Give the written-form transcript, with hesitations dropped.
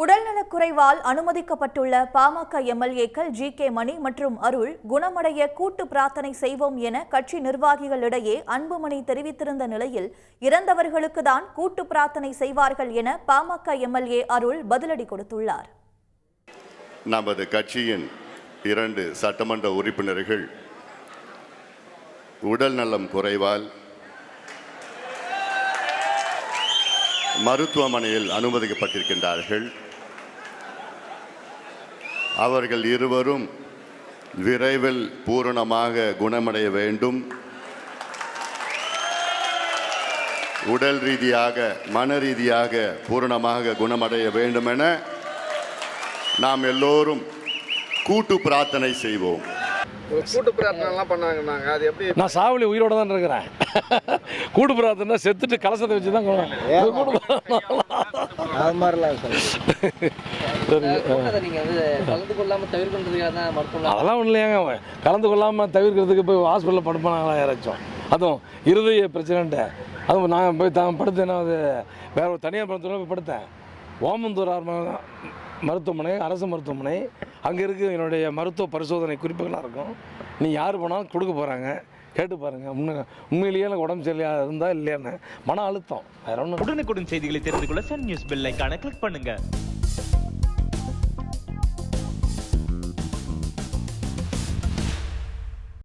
உடல்நலக்குறைவால் அனுமதிக்கப்பட்டுள்ள பாமக எம்எல்ஏக்கள் ஜி.கே. மணி மற்றும் அருள் குணமடைய கூட்டு பிரார்த்தனை செய்வோம் என கட்சி நிர்வாகிகளிடையே அன்புமணி தெரிவித்திருந்த நிலையில் இறந்தவர்களுக்கு தான் கூட்டு பிரார்த்தனை செய்வார்கள் என பாமக எம்எல்ஏ அருள் பதிலடி கொடுத்துள்ளார். நமது கட்சியின் 2 சட்டமன்ற உறுப்பினர்கள் உடல் நலம் குறைவால் மருத்துவமனையில் அனுமதிக்கப்பட்டிருக்கின்றார்கள். அவர்கள் இருவரும் விரைவில் பூரணமாக குணமடைய வேண்டும். உடல் ரீதியாக மன ரீதியாக பூரணமாக குணமடைய வேண்டும் என நாம் எல்லோரும் கூட்டு பிரார்த்தனை செய்வோம். கூட்டு பிரார்த்தனை பண்ணாங்க. அது எப்படி? நான் சாவலி உயிரோட தான் இருக்கிறேன். கூட்டு பிரார்த்தனை செத்துட்டு கலசத்தை வச்சு தான் அதெல்லாம் ஒன்றும் இல்லையாங்க. கலந்து கொள்ளாமல் தவிர்க்கிறதுக்கு போய் ஹாஸ்பிட்டலில் படுப்பானாங்களா யாராச்சும்? அதுவும் இருதய பிரச்சனைன்ட்டு அதுவும் நான் போய் படுத்தேன்னா அது வேற ஒரு தனியார் மருத்துவமனை போய் படுத்தேன். ஓமந்தூர் மருத்துவமனை, அரசு மருத்துவமனை, அங்கே இருக்குது என்னுடைய மருத்துவ பரிசோதனை குறிப்புகளாக இருக்கும். நீ யார் போனாலும் கொடுக்க போகிறாங்க, கேட்டு பாருங்கள். உண்மையிலேயே எனக்கு உடம்பு சரியாக இருந்தால் இல்லையான்னு. மன அழுத்தம் வேற ஒன்றும். உடனுக்குடன் செய்திகளை தெரிந்து கொள்ள சன் நியூஸ் பெல் ஐகானை கிளிக் பண்ணுங்கள்.